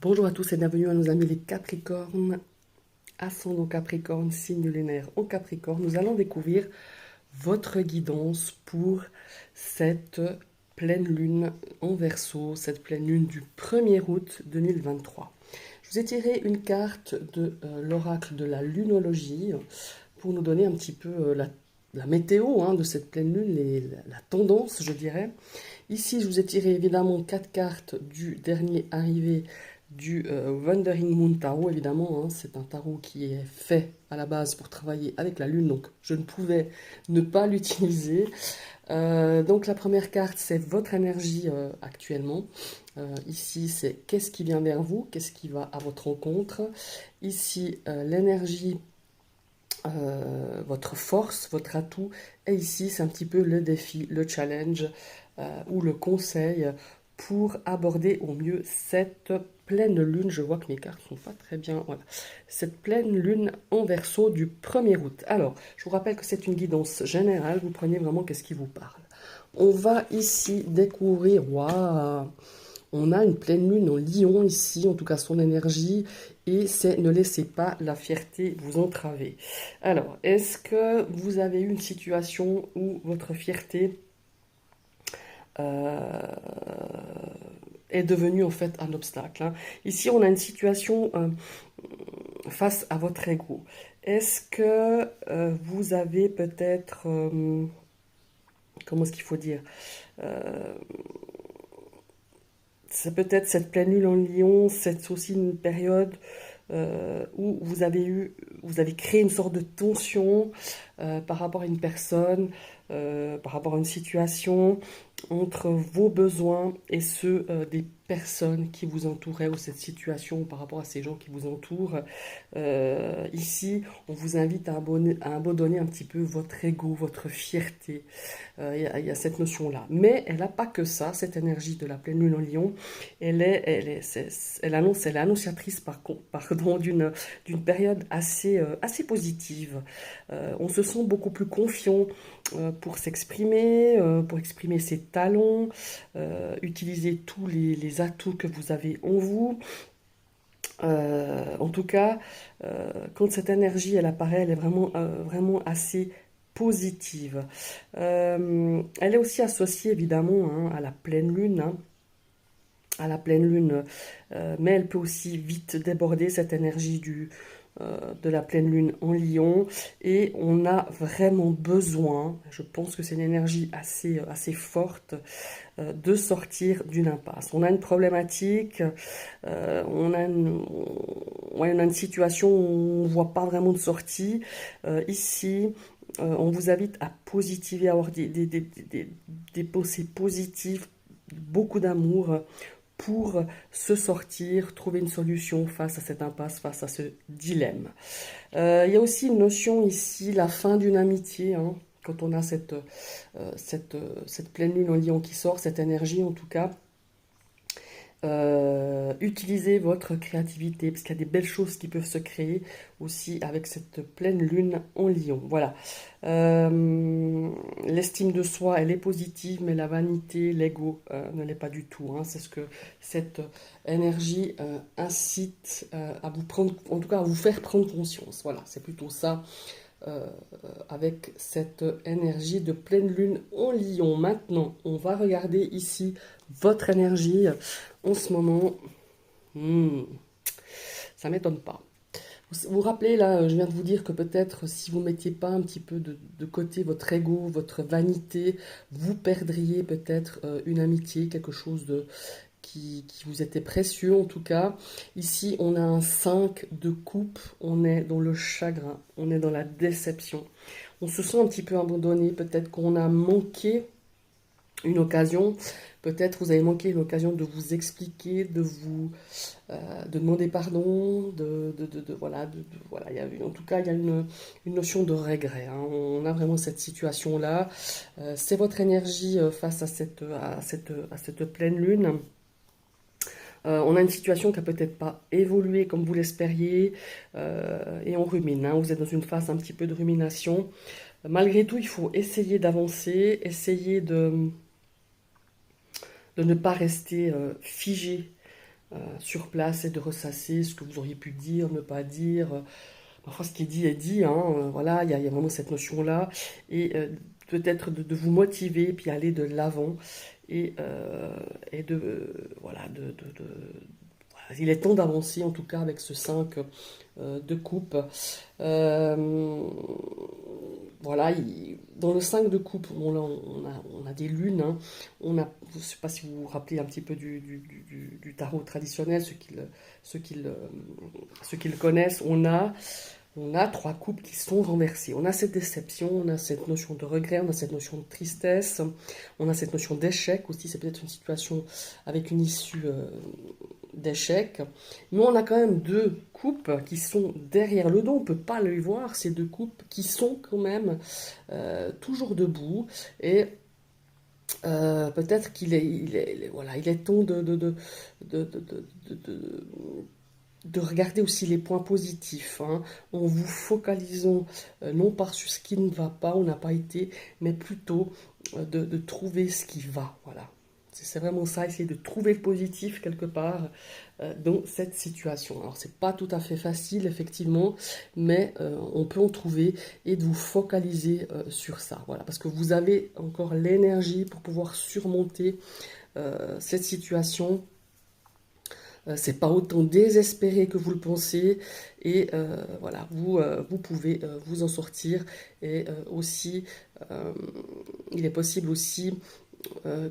Bonjour à tous et bienvenue à nos amis les Capricornes, ascendant Capricorne, signe lunaire en Capricorne. Nous allons découvrir votre guidance pour cette pleine lune en Verseau, cette pleine lune du 1er août 2023. Je vous ai tiré une carte de l'oracle de la lunologie pour nous donner un petit peu la météo de cette pleine lune, la tendance, je dirais. Ici, je vous ai tiré évidemment 4 cartes du dernier arrivé du Wandering Moon Tarot, évidemment. C'est un tarot qui est fait à la base pour travailler avec la lune, donc je ne pouvais ne pas l'utiliser. Donc la première carte, c'est votre énergie actuellement. Ici, c'est qu'est-ce qui vient vers vous, qu'est-ce qui va à votre rencontre. Ici, l'énergie, votre force, votre atout. Et ici, c'est un petit peu le défi, le challenge ou le conseil pour aborder au mieux cette pleine lune. Je vois que mes cartes sont pas très bien. Voilà. Cette pleine lune en Verseau du 1er août. Alors, je vous rappelle que c'est une guidance générale. Vous prenez vraiment qu'est-ce qui vous parle. On va ici découvrir, waouh, on a une pleine lune en Lion ici, en tout cas son énergie, et c'est ne laissez pas la fierté vous entraver. Alors, est-ce que vous avez eu une situation où votre fierté euh, est devenue en fait un obstacle? Ici, on a une situation face à votre ego. Est-ce que vous avez peut-être, comment est-ce qu'il faut dire, c'est peut-être cette pleine lune en Lion, c'est aussi une période où vous avez créé une sorte de tension par rapport à une personne, par rapport à une situation, entre vos besoins et ceux des personnes qui vous entouraient, ou cette situation par rapport à ces gens qui vous entourent. Ici, on vous invite à abandonner un petit peu votre ego, votre fierté. Il y a cette notion-là. Mais elle n'a pas que ça, cette énergie de la pleine lune en Lion. Elle annonce, elle est annonciatrice pardon, d'une période assez positive. On se sent beaucoup plus confiant pour s'exprimer, pour exprimer ses talents, utiliser tous les atouts que vous avez en vous. En tout cas, quand cette énergie elle apparaît, elle est vraiment assez positive. Elle est aussi associée évidemment à la pleine lune. À la pleine lune, mais elle peut aussi vite déborder cette énergie de la pleine lune en Lion, et on a vraiment besoin, je pense que c'est une énergie assez forte, de sortir d'une impasse. On a une problématique, ouais, on a une situation où on ne voit pas vraiment de sortie. Ici, on vous invite à positiver, à avoir des pensées positives, beaucoup d'amour pour se sortir, trouver une solution face à cette impasse, face à ce dilemme. Il y a aussi une notion ici, la fin d'une amitié, quand on a cette pleine lune en Lion qui sort, cette énergie en tout cas. Utilisez votre créativité, parce qu'il y a des belles choses qui peuvent se créer aussi avec cette pleine lune en Lion. Voilà. L'estime de soi, elle est positive, mais la vanité, l'ego ne l'est pas du tout. C'est ce que cette énergie incite à vous prendre, en tout cas à vous faire prendre conscience. Voilà, c'est plutôt ça. euh, avec cette énergie de pleine lune en Lion. Maintenant, on va regarder ici votre énergie en ce moment. Hmm, ça m'étonne pas. Vous vous rappelez, là, je viens de vous dire que peut-être si vous ne mettiez pas un petit peu de côté votre ego, votre vanité, vous perdriez peut-être une amitié, quelque chose qui vous était précieux en tout cas. Ici, on a un 5 de coupe, on est dans le chagrin, on est dans la déception. On se sent un petit peu abandonné, peut-être qu'on a manqué une occasion, peut-être vous avez manqué une occasion de vous expliquer, de demander pardon, voilà, voilà, en tout cas, il y a une notion de regret. On a vraiment cette situation-là. C'est votre énergie face à cette pleine lune. On a une situation qui n'a peut-être pas évolué comme vous l'espériez, et on rumine. Vous êtes dans une phase un petit peu de rumination. Malgré tout, il faut essayer d'avancer, essayer de ne pas rester figé sur place et de ressasser ce que vous auriez pu dire, ne pas dire. Parfois, ce qui est dit, hein, voilà, il y a vraiment cette notion-là. Et peut-être de vous motiver, puis aller de l'avant. Et voilà, voilà, il est temps d'avancer, en tout cas, avec ce 5 de coupe. Euh, voilà, dans le 5 de coupe, on a des lunes. Hein. Je ne sais pas si vous vous rappelez un petit peu du tarot traditionnel, ceux qui le, ceux qui le connaissent. On a 3 coupes qui sont renversées. On a cette déception, on a cette notion de regret, on a cette notion de tristesse, on a cette notion d'échec aussi. C'est peut-être une situation avec une issue d'échec. Mais on a quand même 2 coupes qui sont derrière le dos. On ne peut pas les voir, ces 2 coupes qui sont quand même toujours debout. Et peut-être voilà, il est temps de, de, de, de- de regarder aussi les points positifs, hein, en vous focalisant non pas sur ce qui ne va pas, on n'a pas été, mais plutôt de trouver ce qui va. Voilà. C'est vraiment ça, essayer de trouver le positif quelque part dans cette situation. Alors, c'est pas tout à fait facile, effectivement, mais on peut en trouver et de vous focaliser sur ça. Voilà, parce que vous avez encore l'énergie pour pouvoir surmonter cette situation. C'est pas autant désespéré que vous le pensez et voilà, vous pouvez vous en sortir et aussi euh, il est possible aussi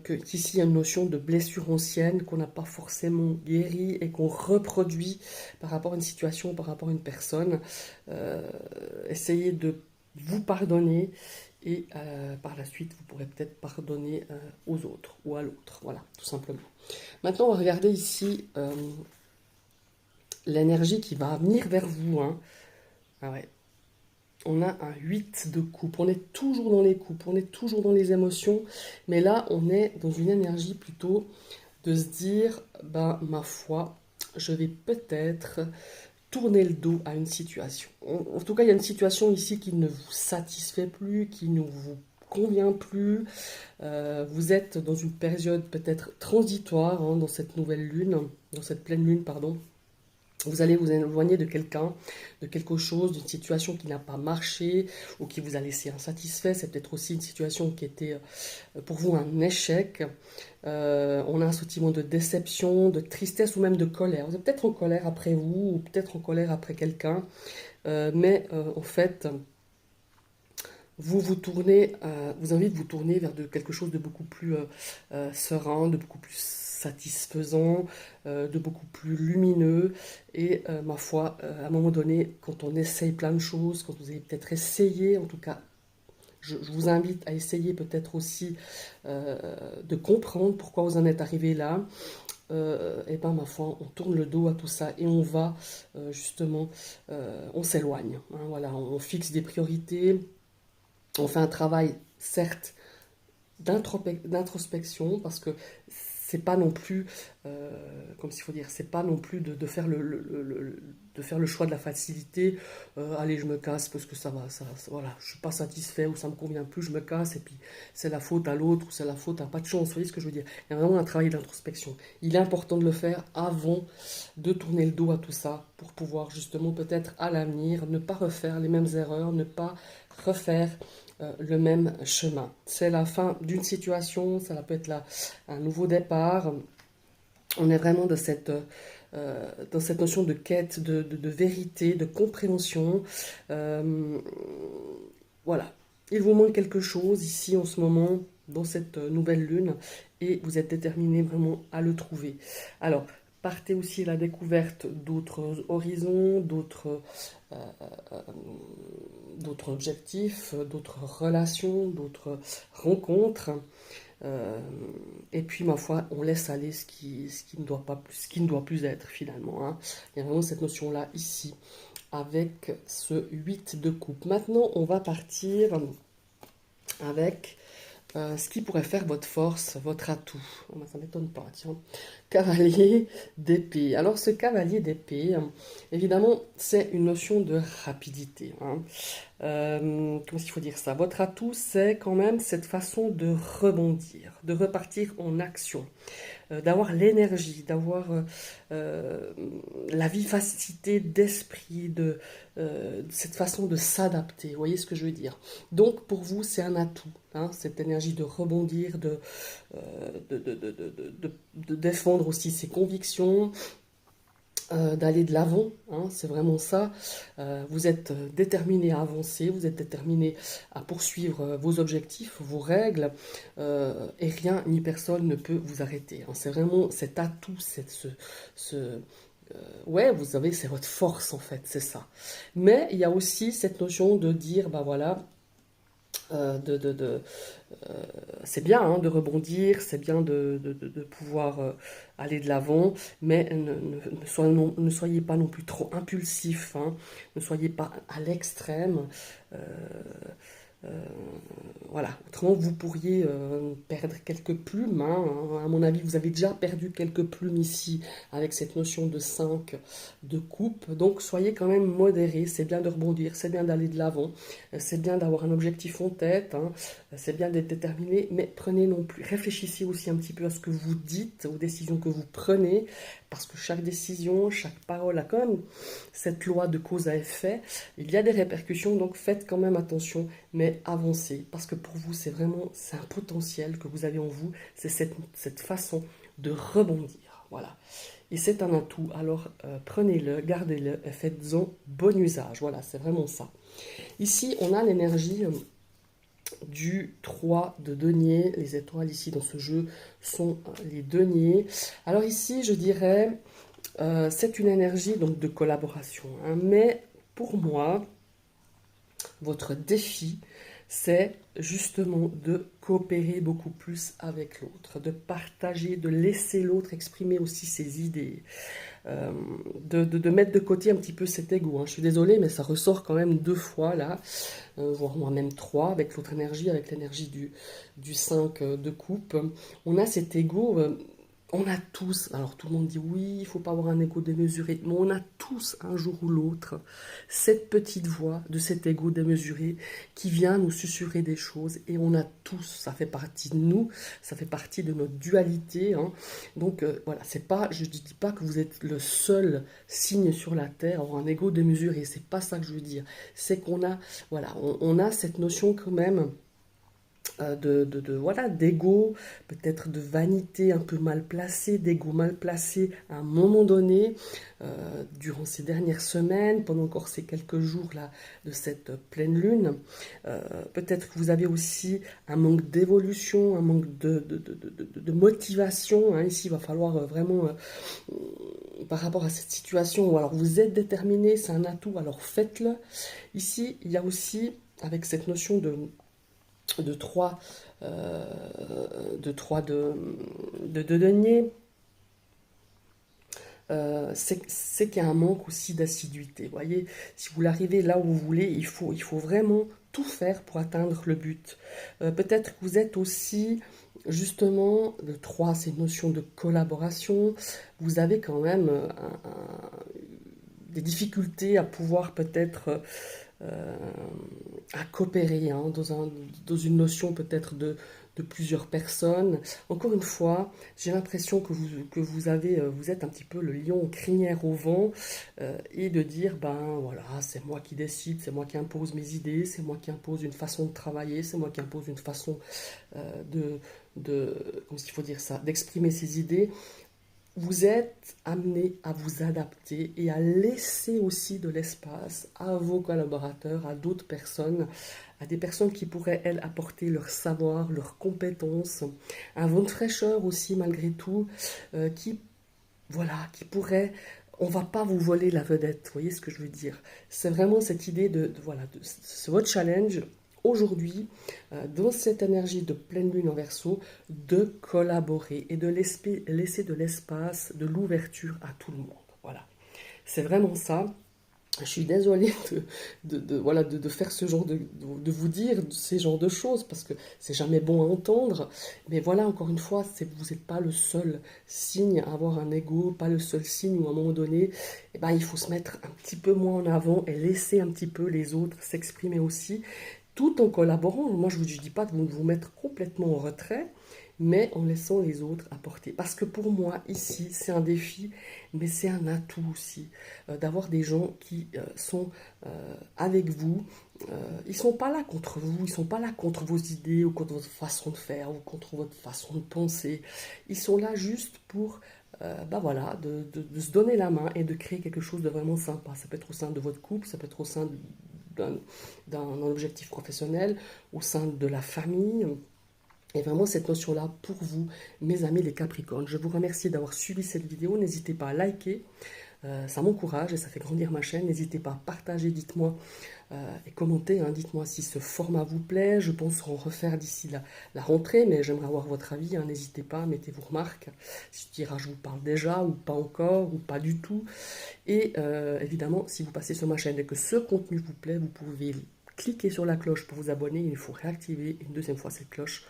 qu'ici il y a une notion de blessure ancienne qu'on n'a pas forcément guérie et qu'on reproduit par rapport à une situation, par rapport à une personne. Essayez de vous pardonner et par la suite vous pourrez peut-être pardonner aux autres ou à l'autre. Voilà, tout simplement. Maintenant, on va regarder ici l'énergie qui va venir vers vous. Hein. Ah ouais. On a un 8 de coupe. On est toujours dans les coupes, on est toujours dans les émotions. Mais là, on est dans une énergie plutôt de se dire, ben, ma foi, je vais peut-être tourner le dos à une situation. En tout cas, il y a une situation ici qui ne vous satisfait plus, qui ne vous convient plus. Vous êtes dans une période peut-être transitoire, hein, dans cette nouvelle lune, dans cette pleine lune, pardon. Vous allez vous éloigner de quelqu'un, de quelque chose, d'une situation qui n'a pas marché ou qui vous a laissé insatisfait. C'est peut-être aussi une situation qui était pour vous un échec. On a un sentiment de déception, de tristesse ou même de colère. Vous êtes peut-être en colère après vous ou peut-être en colère après quelqu'un. Mais en fait, vous invite de vous tourner vers quelque chose de beaucoup plus serein, de beaucoup plus satisfaisant, de beaucoup plus lumineux. Et ma foi, à un moment donné, quand on essaye plein de choses, quand vous avez peut-être essayé, en tout cas, je vous invite à essayer peut-être aussi de comprendre pourquoi vous en êtes arrivé là. Et ben ma foi, on tourne le dos à tout ça et on va justement, on s'éloigne. Hein, voilà, on fixe des priorités, on fait un travail, certes, d'introspection, parce que c'est pas non plus, comme s'il faut dire, c'est pas non plus de faire de faire le choix de la facilité. Allez, je me casse parce que voilà, je suis pas satisfait ou ça me convient plus, je me casse et puis c'est la faute à l'autre ou c'est la faute à pas de chance. Vous voyez ce que je veux dire? Il y a vraiment un travail d'introspection. Il est important de le faire avant de tourner le dos à tout ça pour pouvoir justement peut-être à l'avenir ne pas refaire les mêmes erreurs, ne pas refaire le même chemin. C'est la fin d'une situation, ça peut être un nouveau départ. On est vraiment dans cette notion de quête, de vérité, de compréhension. Euh, voilà. Il vous manque quelque chose ici en ce moment, dans cette nouvelle lune, et vous êtes déterminé vraiment à le trouver. Alors, partez aussi à la découverte d'autres horizons, euh, euh, d'autres objectifs, d'autres relations, d'autres rencontres. Euh, et puis, ma foi, on laisse aller ce qui ne doit pas plus, ce qui ne doit plus être finalement. Hein. Il y a vraiment cette notion-là ici, avec ce 8 de coupe. Maintenant, on va partir avec ce qui pourrait faire votre force, votre atout. Oh, ben, ça ne m'étonne pas, tiens. Cavalier d'épée. Alors, ce cavalier d'épée, évidemment, c'est une notion de rapidité. Hein. Comment il faut dire ça? Votre atout, c'est quand même cette façon de rebondir, de repartir en action. d'avoir l'énergie, d'avoir la vivacité d'esprit, cette façon de s'adapter. Vous voyez ce que je veux dire? Donc pour vous, c'est un atout, hein, cette énergie de rebondir, de défendre aussi ses convictions, d'aller de l'avant, hein, c'est vraiment ça. Vous êtes déterminé à avancer, vous êtes déterminé à poursuivre vos objectifs, vos règles, et rien ni personne ne peut vous arrêter, hein. C'est vraiment cet atout, ouais, vous savez, c'est votre force en fait, c'est ça. Mais il y a aussi cette notion de dire, bah voilà, euh, de, de, de, c'est bien, hein, de rebondir, c'est bien de pouvoir aller de l'avant, mais ne soyez pas non plus trop impulsif, hein, ne soyez pas à l'extrême. euh, euh, voilà, autrement vous pourriez perdre quelques plumes, hein. À mon avis, vous avez déjà perdu quelques plumes ici avec cette notion de 5 de coupe. Donc soyez quand même modérés, c'est bien de rebondir, c'est bien d'aller de l'avant, c'est bien d'avoir un objectif en tête, hein, c'est bien d'être déterminé, mais prenez non plus, réfléchissez aussi un petit peu à ce que vous dites, aux décisions que vous prenez, parce que chaque décision, chaque parole a quand même cette loi de cause à effet. Il y a des répercussions, donc faites quand même attention, mais avancez, parce que pour vous, c'est vraiment, c'est un potentiel que vous avez en vous, c'est cette façon de rebondir, voilà. Et c'est un atout, alors prenez-le, gardez-le et faites-en bon usage, voilà, c'est vraiment ça. Ici, on a l'énergie du 3 de denier, les étoiles ici dans ce jeu sont les deniers. Alors ici, je dirais, c'est une énergie donc de collaboration, hein, mais pour moi, votre défi, c'est justement de coopérer beaucoup plus avec l'autre, de partager, de laisser l'autre exprimer aussi ses idées, de mettre de côté un petit peu cet ego, hein. Je suis désolée, mais ça ressort quand même 2 fois là, voire moi même 3, avec l'autre énergie, avec l'énergie du 5 de coupe. On a cet ego. On a tous, alors tout le monde dit oui, il ne faut pas avoir un ego démesuré, mais on a tous un jour ou l'autre cette petite voix de cet ego démesuré qui vient nous susurrer des choses, et on a tous, ça fait partie de nous, ça fait partie de notre dualité, hein. Donc voilà, c'est pas, je ne dis pas que vous êtes le seul signe sur la terre à avoir un ego démesuré, c'est pas ça que je veux dire, c'est qu'on a, voilà, on a cette notion quand même voilà, d'ego, peut-être de vanité un peu mal placée, d'ego mal placé à un moment donné, durant ces dernières semaines, pendant encore ces quelques jours là de cette pleine lune. Peut-être que vous avez aussi un manque d'évolution, un manque de motivation, hein. Ici, il va falloir vraiment, par rapport à cette situation, ou alors vous êtes déterminé, c'est un atout, alors faites-le. Ici, il y a aussi, avec cette notion de 3 de denier, c'est qu'il y a un manque aussi d'assiduité. Vous voyez, si vous l'arrivez là où vous voulez, il faut vraiment tout faire pour atteindre le but. Peut-être que vous êtes aussi, justement, le 3, c'est une notion de collaboration. Vous avez quand même des difficultés à pouvoir peut-être euh, à coopérer, hein, dans une notion peut-être de plusieurs personnes. Encore une fois, j'ai l'impression que vous êtes un petit peu le lion crinière au vent, et de dire, ben voilà, c'est moi qui décide, c'est moi qui impose mes idées, c'est moi qui impose une façon de travailler, c'est moi qui impose une façon comment il faut dire ça, d'exprimer ses idées. Vous êtes amené à vous adapter et à laisser aussi de l'espace à vos collaborateurs, à d'autres personnes, à des personnes qui pourraient, elles, apporter leur savoir, leurs compétences, un vent de fraîcheur aussi, malgré tout, qui, voilà, qui pourrait... On va pas vous voler la vedette, vous voyez ce que je veux dire? C'est vraiment cette idée voilà, c'est votre challenge aujourd'hui, dans cette énergie de pleine lune en Verseau, de collaborer et de laisser de l'espace, de l'ouverture à tout le monde. Voilà, c'est vraiment ça. Je suis désolée voilà, de faire ce genre de vous dire ces genres de choses, parce que c'est jamais bon à entendre. Mais voilà, encore une fois, vous n'êtes pas le seul signe à avoir un ego, pas le seul signe où à un moment donné, eh ben, il faut se mettre un petit peu moins en avant et laisser un petit peu les autres s'exprimer aussi, tout en collaborant. Moi, je ne vous dis pas de vous mettre complètement en retrait, mais en laissant les autres apporter. Parce que pour moi, ici, c'est un défi, mais c'est un atout aussi, d'avoir des gens qui sont avec vous. Ils ne sont pas là contre vous, ils ne sont pas là contre vos idées ou contre votre façon de faire ou contre votre façon de penser. Ils sont là juste pour bah voilà, de se donner la main et de créer quelque chose de vraiment sympa. Ça peut être au sein de votre couple, ça peut être au sein d'un objectif professionnel, au sein de la famille. Et vraiment cette notion-là pour vous, mes amis les Capricornes. Je vous remercie d'avoir suivi cette vidéo. N'hésitez pas à liker, ça m'encourage et ça fait grandir ma chaîne. N'hésitez pas à partager, dites-moi et commentez. Hein, dites-moi si ce format vous plaît. Je pense en refaire d'ici la rentrée, mais j'aimerais avoir votre avis. Hein, n'hésitez pas, mettez vos remarques. Si ce tirage vous parle déjà ou pas encore ou pas du tout. Et évidemment, si vous passez sur ma chaîne et que ce contenu vous plaît, vous pouvez cliquer sur la cloche pour vous abonner. Il faut réactiver une deuxième fois cette cloche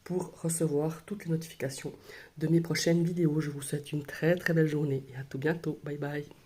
pour recevoir toutes les notifications de mes prochaines vidéos. Je vous souhaite une très très belle journée et à tout bientôt. Bye bye.